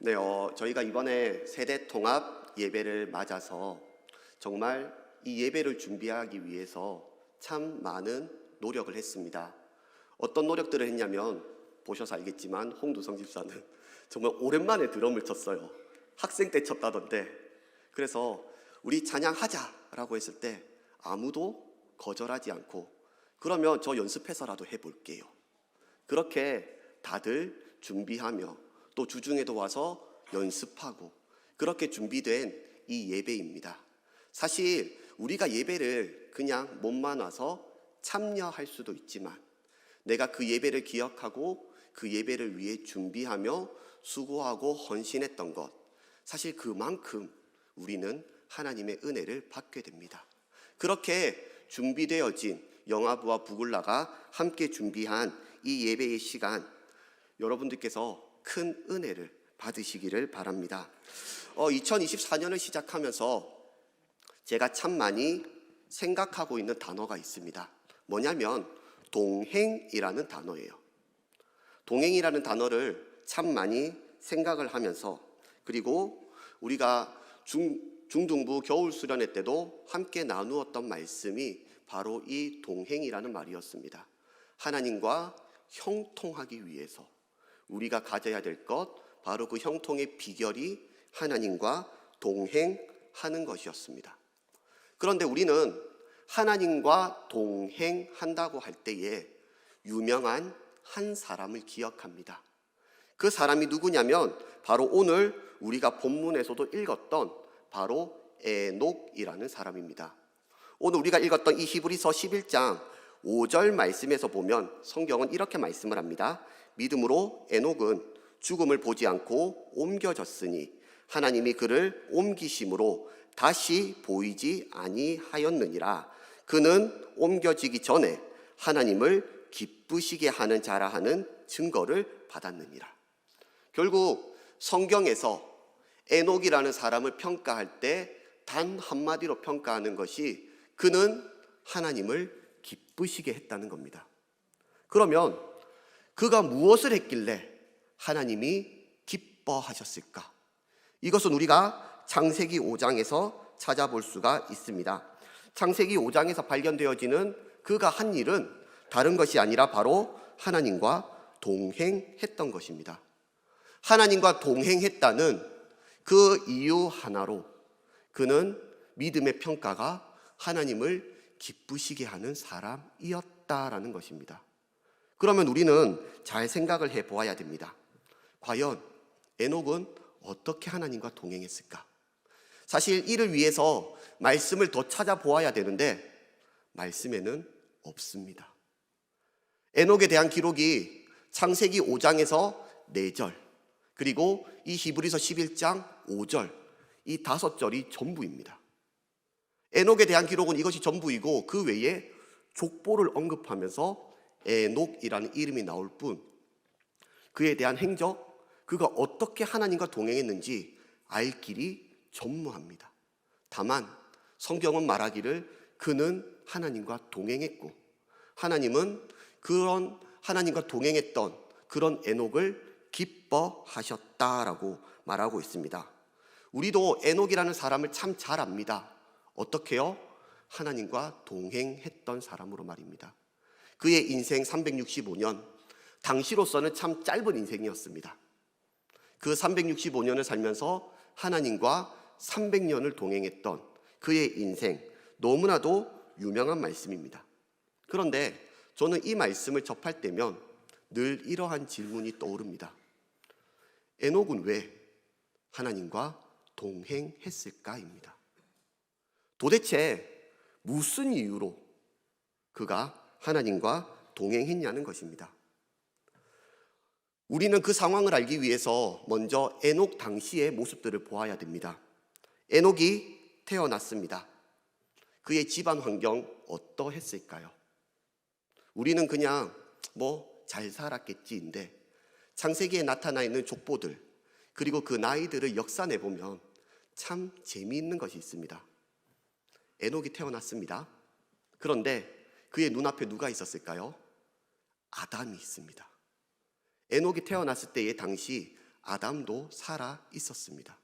네, 저희가 이번에 세대 통합 예배를 맞아서 정말 이 예배를 준비하기 위해서 참 많은 노력을 했습니다. 어떤 노력들을 했냐면 보셔서 알겠지만 홍두성 집사는 정말 오랜만에 드럼을 쳤어요. 학생 때 쳤다던데. 그래서 우리 찬양하자라고 했을 때 아무도 거절하지 않고 그러면 저 연습해서라도 해볼게요. 그렇게 다들 준비하며 또 주중에도 와서 연습하고 그렇게 준비된 이 예배입니다. 사실 우리가 예배를 그냥 몸만 와서 참여할 수도 있지만 내가 그 예배를 기억하고 그 예배를 위해 준비하며 수고하고 헌신했던 것, 사실 그만큼 우리는 하나님의 은혜를 받게 됩니다. 그렇게 준비되어진 영아부와 부굴라가 함께 준비한 이 예배의 시간, 여러분들께서 큰 은혜를 받으시기를 바랍니다. 2024년을 시작하면서 제가 참 많이 생각하고 있는 단어가 있습니다. 뭐냐면 동행이라는 단어예요. 동행이라는 단어를 참 많이 생각을 하면서, 그리고 우리가 중등부 겨울 수련회 때도 함께 나누었던 말씀이 바로 이 동행이라는 말이었습니다. 하나님과 형통하기 위해서 우리가 가져야 될 것, 바로 그 형통의 비결이 하나님과 동행하는 것이었습니다. 그런데 우리는 하나님과 동행한다고 할 때에 유명한 한 사람을 기억합니다. 그 사람이 누구냐면 바로 오늘 우리가 본문에서도 읽었던 바로 에녹이라는 사람입니다. 오늘 우리가 읽었던 이 히브리서 11장 5절 말씀에서 보면 성경은 이렇게 말씀을 합니다. 믿음으로 에녹은 죽음을 보지 않고 옮겨졌으니 하나님이 그를 옮기심으로 다시 보이지 아니하였느니라. 그는 옮겨지기 전에 하나님을 기쁘시게 하는 자라 하는 증거를 받았느니라. 결국 성경에서 에녹이라는 사람을 평가할 때 단 한마디로 평가하는 것이 그는 하나님을 기쁘시게 했다는 겁니다. 그러면 그가 무엇을 했길래 하나님이 기뻐하셨을까? 이것은 우리가 창세기 5장에서 찾아볼 수가 있습니다. 창세기 5장에서 발견되어지는 그가 한 일은 다른 것이 아니라 바로 하나님과 동행했던 것입니다. 하나님과 동행했다는 그 이유 하나로 그는 믿음의 평가가 하나님을 기쁘시게 하는 사람이었다라는 것입니다. 그러면 우리는 잘 생각을 해보아야 됩니다. 과연 에녹은 어떻게 하나님과 동행했을까? 사실 이를 위해서 말씀을 더 찾아보아야 되는데 말씀에는 없습니다. 에녹에 대한 기록이 창세기 5장에서 4절, 그리고 이 히브리서 11장 5절, 이 5절이 전부입니다. 에녹에 대한 기록은 이것이 전부이고 그 외에 족보를 언급하면서 에녹이라는 이름이 나올 뿐 그에 대한 행적, 그가 어떻게 하나님과 동행했는지 알 길이 전무합니다. 다만 성경은 말하기를 그는 하나님과 동행했고 하나님은 그런 하나님과 동행했던 그런 에녹을 기뻐하셨다라고 말하고 있습니다. 우리도 에녹이라는 사람을 참 잘 압니다. 어떻게요? 하나님과 동행했던 사람으로 말입니다. 그의 인생 365년, 당시로서는 참 짧은 인생이었습니다. 그 365년을 살면서 하나님과 300년을 동행했던 그의 인생, 너무나도 유명한 말씀입니다. 그런데 저는 이 말씀을 접할 때면 늘 이러한 질문이 떠오릅니다. 에녹은 왜 하나님과 동행했을까입니다. 도대체 무슨 이유로 그가 하나님과 동행했냐는 것입니다. 우리는 그 상황을 알기 위해서 먼저 에녹 당시의 모습들을 보아야 됩니다. 에녹이 태어났습니다. 그의 집안 환경 어떠했을까요? 우리는 그냥 잘 살았겠지인데 창세기에 나타나 있는 족보들, 그리고 그 나이들을 역산해 보면 참 재미있는 것이 있습니다. 에녹이 태어났습니다. 그런데 그의 눈앞에 누가 있었을까요? 아담이 있습니다. 에녹이 태어났을 때의 당시 아담도 살아 있었습니다.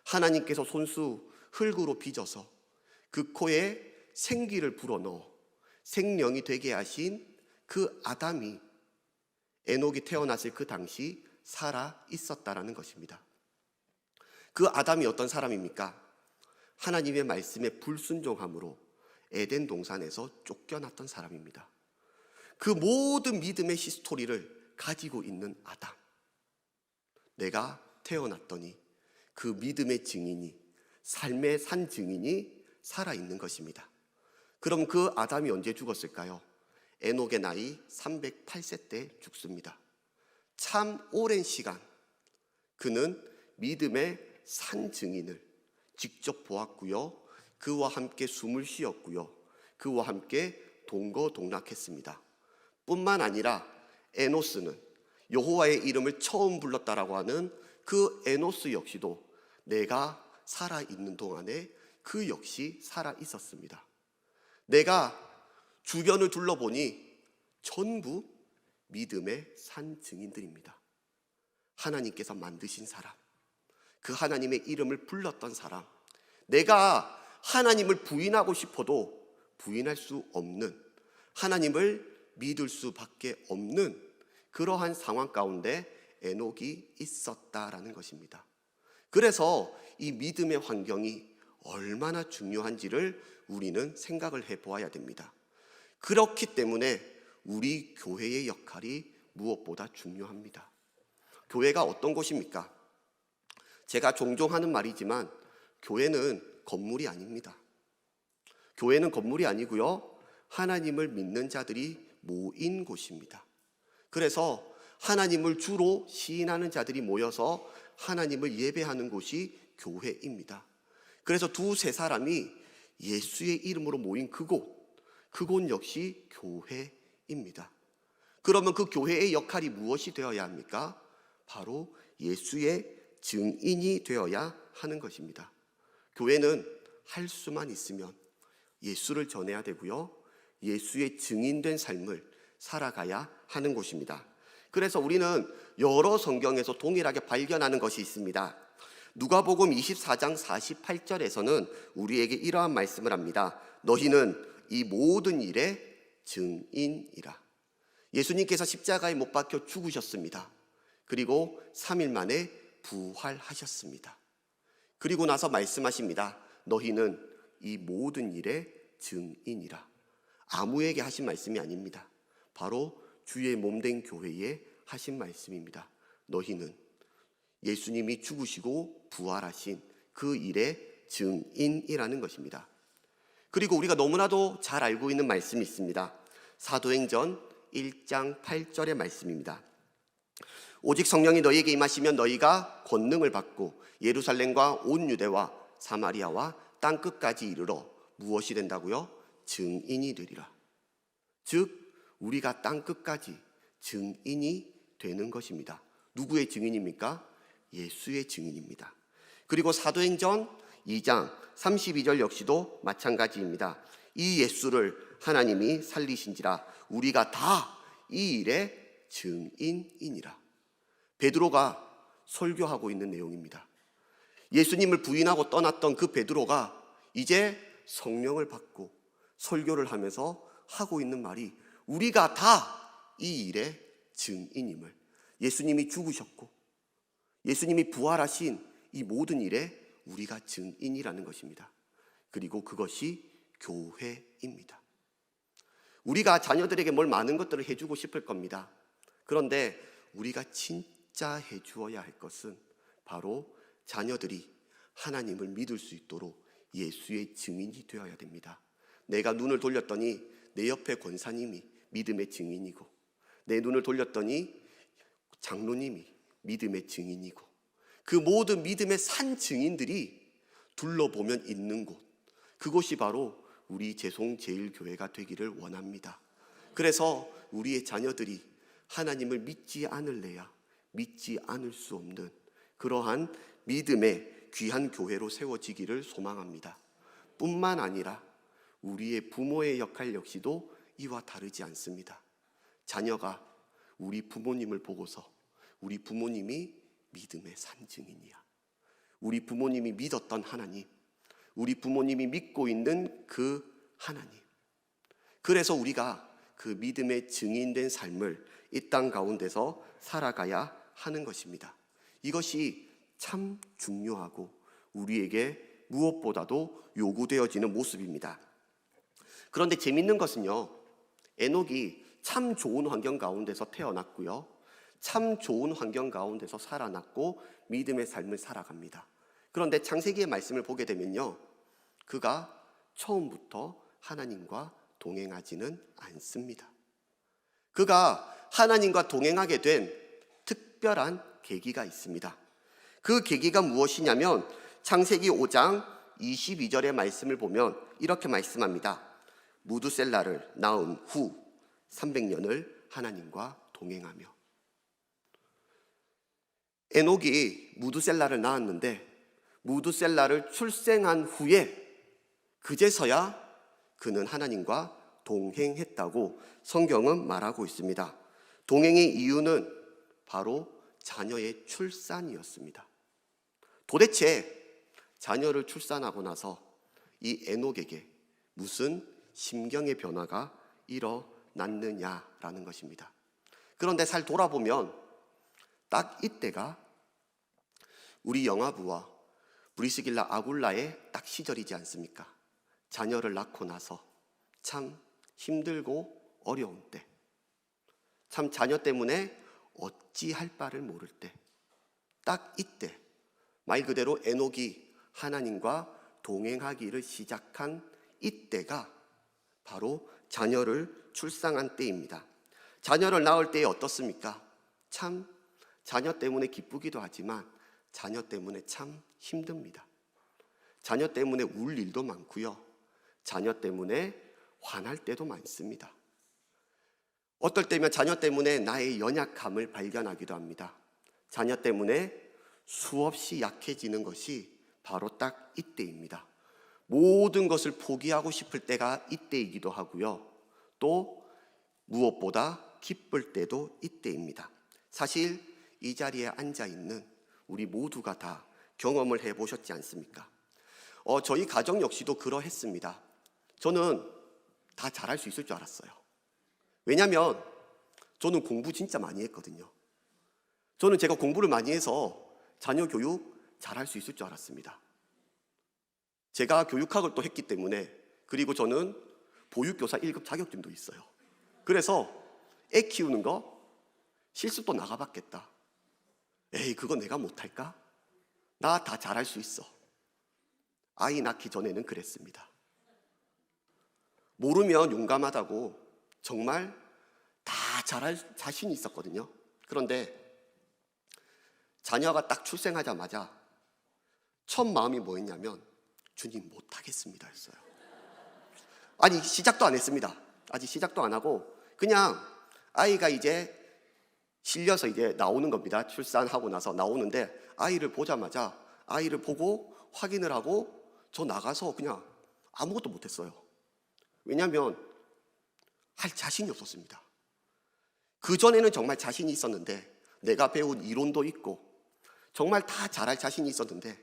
하나님께서 손수 흙으로 빚어서 그 코에 생기를 불어넣어 생명이 되게 하신 그 아담이 에녹이 태어났을 그 당시 살아 있었다라는 것입니다. 그 아담이 어떤 사람입니까? 하나님의 말씀에 불순종함으로 에덴 동산에서 쫓겨났던 사람입니다. 그 모든 믿음의 히스토리를 가지고 있는 아담. 내가 태어났더니 그 믿음의 증인이, 삶의 산 증인이 살아있는 것입니다. 그럼 그 아담이 언제 죽었을까요? 에녹의 나이 308세 때 죽습니다. 참 오랜 시간 그는 믿음의 산 증인을 직접 보았고요, 그와 함께 숨을 쉬었고요, 그와 함께 동거동락했습니다. 뿐만 아니라 에노스는 여호와의 이름을 처음 불렀다라고 하는 그 에노스 역시도 내가 살아있는 동안에 그 역시 살아 있었습니다. 내가 주변을 둘러보니 전부 믿음의 산 증인들입니다. 하나님께서 만드신 사람, 그 하나님의 이름을 불렀던 사람, 내가 하나님을 부인하고 싶어도 부인할 수 없는, 하나님을 믿을 수밖에 없는 그러한 상황 가운데 에녹이 있었다라는 것입니다. 그래서 이 믿음의 환경이 얼마나 중요한지를 우리는 생각을 해보아야 됩니다. 그렇기 때문에 우리 교회의 역할이 무엇보다 중요합니다. 교회가 어떤 곳입니까? 제가 종종 하는 말이지만 교회는 건물이 아닙니다. 교회는 건물이 아니고요, 하나님을 믿는 자들이 모인 곳입니다. 그래서 하나님을 주로 시인하는 자들이 모여서 하나님을 예배하는 곳이 교회입니다. 그래서 두세 사람이 예수의 이름으로 모인 그곳 역시 교회입니다. 그러면 그 교회의 역할이 무엇이 되어야 합니까? 바로 예수의 증인이 되어야 하는 것입니다. 교회는 할 수만 있으면 예수를 전해야 되고요, 예수의 증인된 삶을 살아가야 하는 곳입니다. 그래서 우리는 여러 성경에서 동일하게 발견하는 것이 있습니다. 누가복음 24장 48절에서는 우리에게 이러한 말씀을 합니다. 너희는 이 모든 일의 증인이라. 예수님께서 십자가에 못 박혀 죽으셨습니다. 그리고 3일 만에 부활하셨습니다. 그리고 나서 말씀하십니다. 너희는 이 모든 일의 증인이라. 아무에게 하신 말씀이 아닙니다. 바로 주의 몸된 교회에 하신 말씀입니다. 너희는 예수님이 죽으시고 부활하신 그 일의 증인이라는 것입니다. 그리고 우리가 너무나도 잘 알고 있는 말씀이 있습니다. 사도행전 1장 8절의 말씀입니다. 오직 성령이 너희에게 임하시면 너희가 권능을 받고 예루살렘과 온 유대와 사마리아와 땅끝까지 이르러 무엇이 된다고요? 증인이 되리라. 즉 우리가 땅끝까지 증인이 되는 것입니다. 누구의 증인입니까? 예수의 증인입니다. 그리고 사도행전 2장 32절 역시도 마찬가지입니다. 이 예수를 하나님이 살리신지라 우리가 다 이 일의 증인이니라. 베드로가 설교하고 있는 내용입니다. 예수님을 부인하고 떠났던 그 베드로가 이제 성령을 받고 설교를 하면서 하고 있는 말이 우리가 다 이 일의 증인임을, 예수님이 죽으셨고 예수님이 부활하신 이 모든 일에 우리가 증인이라는 것입니다. 그리고 그것이 교회입니다. 우리가 자녀들에게 뭘 많은 것들을 해주고 싶을 겁니다. 그런데 우리가 진짜 해주어야 할 것은 바로 자녀들이 하나님을 믿을 수 있도록 예수의 증인이 되어야 됩니다. 내가 눈을 돌렸더니 내 옆에 권사님이 믿음의 증인이고, 내 눈을 돌렸더니 장로님이 믿음의 증인이고, 그 모든 믿음의 산 증인들이 둘러보면 있는 곳, 그곳이 바로 우리 재송제일교회가 되기를 원합니다. 그래서 우리의 자녀들이 하나님을 믿지 않을래야 믿지 않을 수 없는 그러한 믿음의 귀한 교회로 세워지기를 소망합니다. 뿐만 아니라 우리의 부모의 역할 역시도 이와 다르지 않습니다. 자녀가 우리 부모님을 보고서 우리 부모님이 믿음의 산증인이야. 우리 부모님이 믿었던 하나님, 우리 부모님이 믿고 있는 그 하나님. 그래서 우리가 그 믿음의 증인된 삶을 이 땅 가운데서 살아가야 하는 것입니다. 이것이 참 중요하고 우리에게 무엇보다도 요구되어지는 모습입니다. 그런데 재밌는 것은요, 에녹이 참 좋은 환경 가운데서 태어났고요, 참 좋은 환경 가운데서 살아났고 믿음의 삶을 살아갑니다. 그런데 창세기의 말씀을 보게 되면요, 그가 처음부터 하나님과 동행하지는 않습니다. 그가 하나님과 동행하게 된 특별한 계기가 있습니다. 그 계기가 무엇이냐면 창세기 5장 22절의 말씀을 보면 이렇게 말씀합니다. 무두셀라를 낳은 후 300년을 하나님과 동행하며. 에녹이 무두셀라를 낳았는데 무두셀라를 출생한 후에 그제서야 그는 하나님과 동행했다고 성경은 말하고 있습니다. 동행의 이유는 바로 자녀의 출산이었습니다. 도대체 자녀를 출산하고 나서 이 에녹에게 무슨 심경의 변화가 일어났느냐라는 것입니다. 그런데 잘 돌아보면 딱 이때가 우리 영화부와 브리스길라 아굴라의 딱 시절이지 않습니까? 자녀를 낳고 나서 참 힘들고 어려운 때, 참 자녀 때문에 어찌할 바를 모를 때, 딱 이때 말 그대로 에녹이 하나님과 동행하기를 시작한 이때가 바로 자녀를 출산한 때입니다. 자녀를 낳을 때에 어떻습니까? 참 자녀 때문에 기쁘기도 하지만 자녀 때문에 참 힘듭니다. 자녀 때문에 울 일도 많고요, 자녀 때문에 화날 때도 많습니다. 어떨 때면 자녀 때문에 나의 연약함을 발견하기도 합니다. 자녀 때문에 수없이 약해지는 것이 바로 딱 이때입니다. 모든 것을 포기하고 싶을 때가 이때이기도 하고요, 또 무엇보다 기쁠 때도 이때입니다. 사실 이 자리에 앉아있는 우리 모두가 다 경험을 해보셨지 않습니까? 저희 가정 역시도 그러했습니다. 저는 다 잘할 수 있을 줄 알았어요. 왜냐하면 저는 공부 진짜 많이 했거든요. 저는 제가 공부를 많이 해서 자녀 교육 잘할 수 있을 줄 알았습니다. 제가 교육학을 또 했기 때문에, 그리고 저는 보육교사 1급 자격증도 있어요. 그래서 애 키우는 거 실습도 나가봤겠다. 에이, 그거 내가 못할까? 나 다 잘할 수 있어. 아이 낳기 전에는 그랬습니다. 모르면 용감하다고 정말 다 잘할 자신이 있었거든요. 그런데 자녀가 딱 출생하자마자 첫 마음이 뭐였냐면, 주님 못하겠습니다 했어요. 아니, 시작도 안 했습니다. 아직 시작도 안 하고 그냥 아이가 이제 실려서 이제 나오는 겁니다. 출산하고 나서 나오는데 아이를 보자마자, 아이를 보고 확인을 하고 저 나가서 그냥 아무것도 못했어요. 왜냐하면 할 자신이 없었습니다. 그전에는 정말 자신이 있었는데, 내가 배운 이론도 있고 정말 다 잘할 자신이 있었는데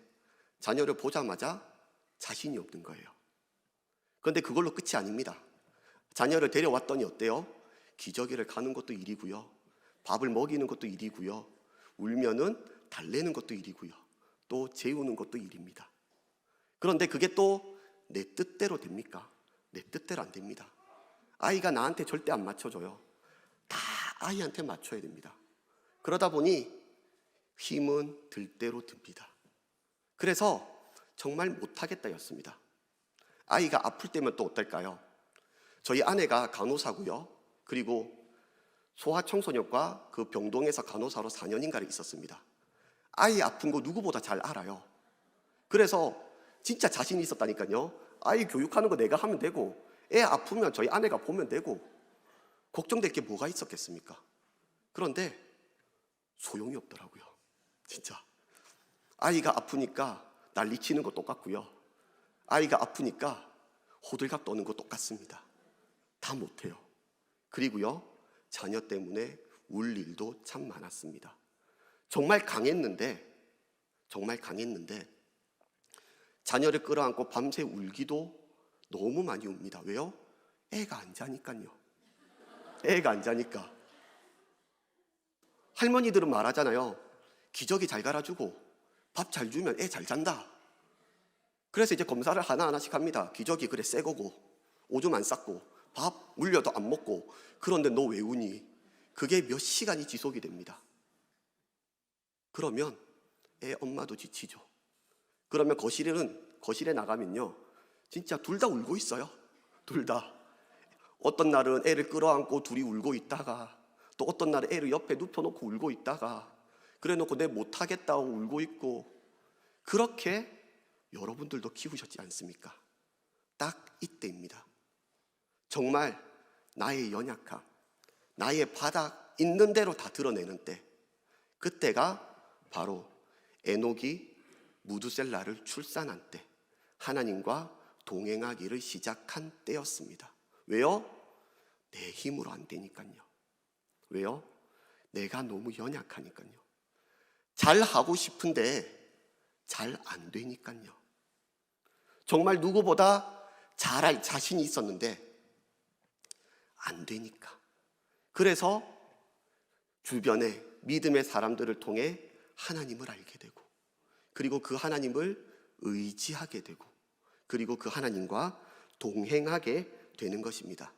자녀를 보자마자 자신이 없는 거예요. 그런데 그걸로 끝이 아닙니다. 자녀를 데려왔더니 어때요? 기저귀를 가는 것도 일이고요, 밥을 먹이는 것도 일이고요, 울면은 달래는 것도 일이고요, 또 재우는 것도 일입니다. 그런데 그게 또 내 뜻대로 됩니까? 내 뜻대로 안 됩니다. 아이가 나한테 절대 안 맞춰줘요. 다 아이한테 맞춰야 됩니다. 그러다 보니 힘은 들 대로 듭니다. 그래서 정말 못하겠다였습니다. 아이가 아플 때면 또 어떨까요? 저희 아내가 간호사고요, 그리고 소아청소년과 그 병동에서 간호사로 4년인가를 있었습니다. 아이 아픈 거 누구보다 잘 알아요. 그래서 진짜 자신이 있었다니까요. 아이 교육하는 거 내가 하면 되고, 애 아프면 저희 아내가 보면 되고, 걱정될 게 뭐가 있었겠습니까? 그런데 소용이 없더라고요. 진짜 아이가 아프니까 난리치는 거 똑같고요, 아이가 아프니까 호들갑 떠는 거 똑같습니다. 다 못해요. 그리고요, 자녀 때문에 울 일도 참 많았습니다. 정말 강했는데 자녀를 끌어안고 밤새 울기도 너무 많이 웁니다. 왜요? 애가 안 자니까요. 애가 안 자니까. 할머니들은 말하잖아요. 기저귀 잘 갈아주고 밥 잘 주면 애 잘 잔다. 그래서 이제 검사를 하나하나씩 합니다. 기저귀 그래 새 거고 오줌 안 쌌고 밥 물려도 안 먹고. 그런데 너 왜 우니? 그게 몇 시간이 지속이 됩니다. 그러면 애 엄마도 지치죠. 그러면 거실에 나가면요, 진짜 둘 다 울고 있어요. 둘 다. 어떤 날은 애를 끌어안고 둘이 울고 있다가, 또 어떤 날은 애를 옆에 눕혀놓고 울고 있다가, 그래놓고 내 못하겠다고 울고 있고. 그렇게 여러분들도 키우셨지 않습니까? 딱 이때입니다. 정말 나의 연약함, 나의 바닥 있는 대로 다 드러내는 때, 그때가 바로 에녹이 무두셀라를 출산한 때, 하나님과 동행하기를 시작한 때였습니다. 왜요? 내 힘으로 안 되니까요. 왜요? 내가 너무 연약하니까요. 잘 하고 싶은데 잘 안 되니까요. 정말 누구보다 잘할 자신이 있었는데 안 되니까. 그래서 주변에 믿음의 사람들을 통해 하나님을 알게 되고, 그리고 그 하나님을 의지하게 되고, 그리고 그 하나님과 동행하게 되는 것입니다.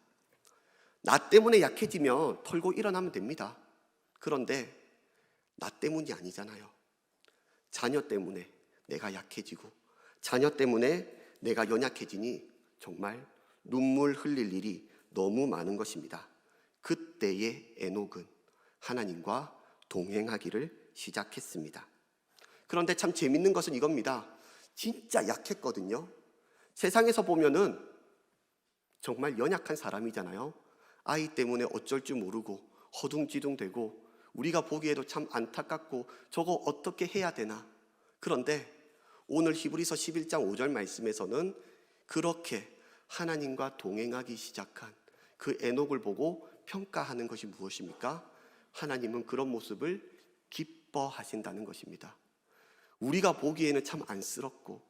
나 때문에 약해지면 털고 일어나면 됩니다. 그런데 나 때문이 아니잖아요. 자녀 때문에 내가 약해지고, 자녀 때문에 내가 연약해지니 정말 눈물 흘릴 일이 너무 많은 것입니다. 그때의 에녹은 하나님과 동행하기를 시작했습니다. 그런데 참 재밌는 것은 이겁니다. 진짜 약했거든요. 세상에서 보면은 정말 연약한 사람이잖아요. 아이 때문에 어쩔 줄 모르고 허둥지둥되고, 우리가 보기에도 참 안타깝고 저거 어떻게 해야 되나. 그런데 오늘 히브리서 11장 5절 말씀에서는 그렇게 하나님과 동행하기 시작한 그 에녹을 보고 평가하는 것이 무엇입니까? 하나님은 그런 모습을 기뻐하신다는 것입니다. 우리가 보기에는 참 안쓰럽고,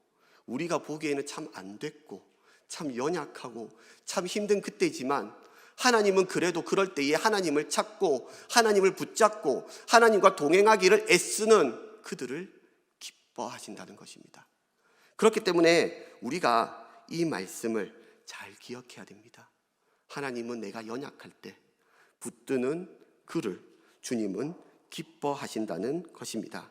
우리가 보기에는 참 안 됐고, 참 연약하고 참 힘든 그때지만, 하나님은 그래도 그럴 때에 하나님을 찾고 하나님을 붙잡고 하나님과 동행하기를 애쓰는 그들을 기뻐하신다는 것입니다. 그렇기 때문에 우리가 이 말씀을 잘 기억해야 됩니다. 하나님은 내가 연약할 때 붙드는 그를 주님은 기뻐하신다는 것입니다.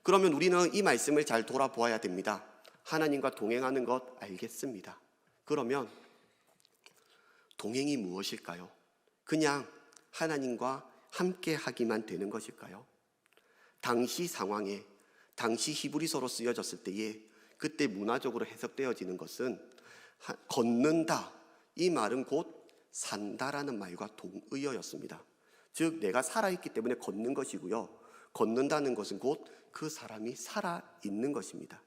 그러면 우리는 이 말씀을 잘 돌아보아야 됩니다. 하나님과 동행하는 것 알겠습니다. 그러면 동행이 무엇일까요? 그냥 하나님과 함께 하기만 되는 것일까요? 당시 상황에, 당시 히브리서로 쓰여졌을 때에 그때 문화적으로 해석되어지는 것은 걷는다, 이 말은 곧 산다라는 말과 동의어였습니다. 즉 내가 살아있기 때문에 걷는 것이고요, 걷는다는 것은 곧 그 사람이 살아있는 것입니다.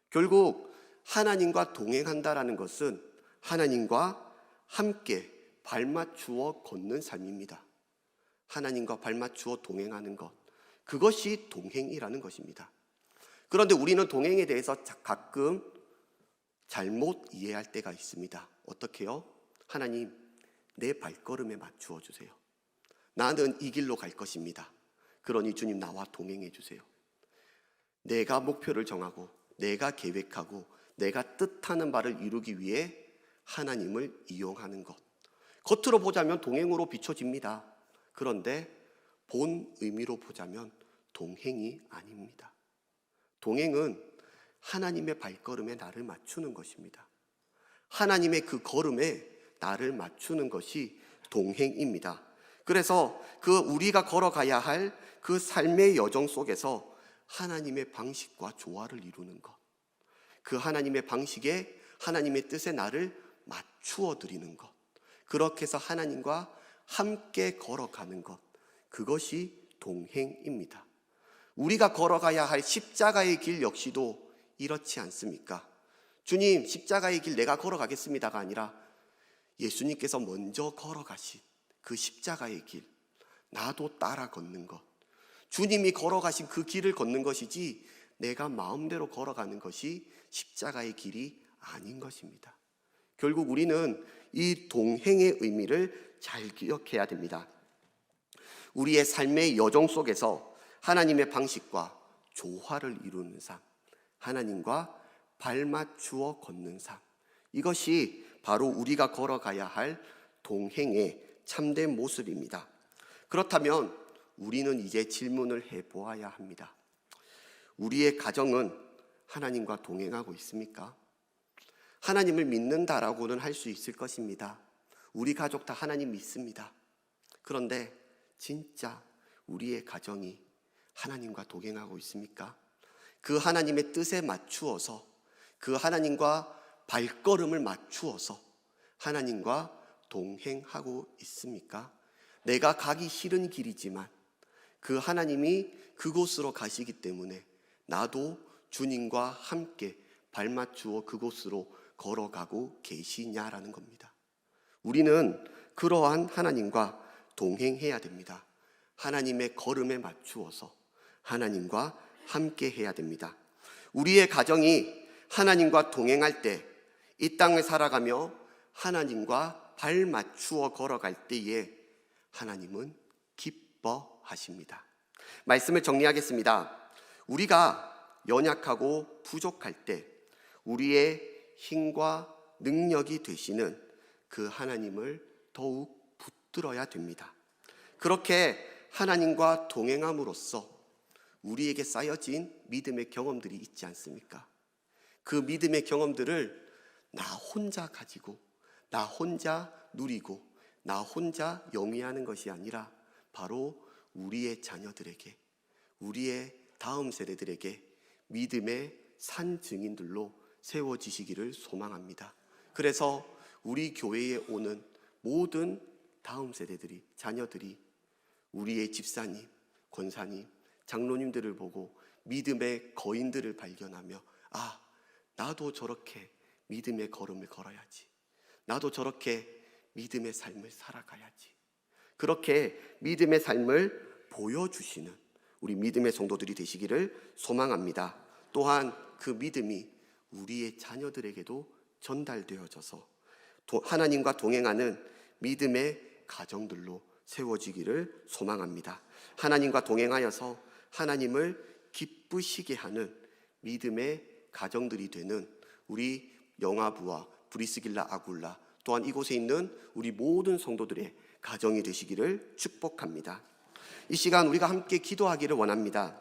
결국 하나님과 동행한다라는 것은 하나님과 함께 발맞추어 걷는 삶입니다. 하나님과 발맞추어 동행하는 것, 그것이 동행이라는 것입니다. 그런데 우리는 동행에 대해서 가끔 잘못 이해할 때가 있습니다. 어떻게요? 하나님, 내 발걸음에 맞추어 주세요. 나는 이 길로 갈 것입니다. 그러니 주님 나와 동행해 주세요. 내가 목표를 정하고 내가 계획하고 내가 뜻하는 바를 이루기 위해 하나님을 이용하는 것, 겉으로 보자면 동행으로 비춰집니다. 그런데 본 의미로 보자면 동행이 아닙니다. 동행은 하나님의 발걸음에 나를 맞추는 것입니다. 하나님의 그 걸음에 나를 맞추는 것이 동행입니다. 그래서 그 우리가 걸어가야 할 그 삶의 여정 속에서 하나님의 방식과 조화를 이루는 것, 그 하나님의 방식에 하나님의 뜻에 나를 맞추어 드리는 것, 그렇게 해서 하나님과 함께 걸어가는 것, 그것이 동행입니다. 우리가 걸어가야 할 십자가의 길 역시도 이렇지 않습니까? 주님, 십자가의 길 내가 걸어가겠습니다가 아니라 예수님께서 먼저 걸어가신 그 십자가의 길, 나도 따라 걷는 것, 주님이 걸어가신 그 길을 걷는 것이지 내가 마음대로 걸어가는 것이 십자가의 길이 아닌 것입니다. 결국 우리는 이 동행의 의미를 잘 기억해야 됩니다. 우리의 삶의 여정 속에서 하나님의 방식과 조화를 이루는 삶, 하나님과 발맞추어 걷는 삶, 이것이 바로 우리가 걸어가야 할 동행의 참된 모습입니다. 그렇다면 우리는 이제 질문을 해보아야 합니다. 우리의 가정은 하나님과 동행하고 있습니까? 하나님을 믿는다라고는 할 수 있을 것입니다. 우리 가족 다 하나님 믿습니다. 그런데 진짜 우리의 가정이 하나님과 동행하고 있습니까? 그 하나님의 뜻에 맞추어서, 그 하나님과 발걸음을 맞추어서 하나님과 동행하고 있습니까? 내가 가기 싫은 길이지만 그 하나님이 그곳으로 가시기 때문에 나도 주님과 함께 발맞추어 그곳으로 걸어가고 계시냐라는 겁니다. 우리는 그러한 하나님과 동행해야 됩니다. 하나님의 걸음에 맞추어서 하나님과 함께 해야 됩니다. 우리의 가정이 하나님과 동행할 때, 이 땅을 살아가며 하나님과 발 맞추어 걸어갈 때에 하나님은 기뻐하십니다. 말씀을 정리하겠습니다. 우리가 연약하고 부족할 때 우리의 힘과 능력이 되시는 그 하나님을 더욱 붙들어야 됩니다. 그렇게 하나님과 동행함으로써 우리에게 쌓여진 믿음의 경험들이 있지 않습니까? 그 믿음의 경험들을 나 혼자 가지고, 나 혼자 누리고, 나 혼자 영위하는 것이 아니라 바로 우리의 자녀들에게, 우리의 다음 세대들에게 믿음의 산 증인들로 세워지시기를 소망합니다. 그래서 우리 교회에 오는 모든 다음 세대들이, 자녀들이 우리의 집사님, 권사님, 장로님들을 보고 믿음의 거인들을 발견하며, 아, 나도 저렇게 믿음의 걸음을 걸어야지, 나도 저렇게 믿음의 삶을 살아가야지, 그렇게 믿음의 삶을 보여주시는 우리 믿음의 성도들이 되시기를 소망합니다. 또한 그 믿음이 우리의 자녀들에게도 전달되어져서 하나님과 동행하는 믿음의 가정들로 세워지기를 소망합니다. 하나님과 동행하여서 하나님을 기쁘시게 하는 믿음의 가정들이 되는 우리 영아부와 브리스길라 아굴라, 또한 이곳에 있는 우리 모든 성도들의 가정이 되시기를 축복합니다. 이 시간 우리가 함께 기도하기를 원합니다.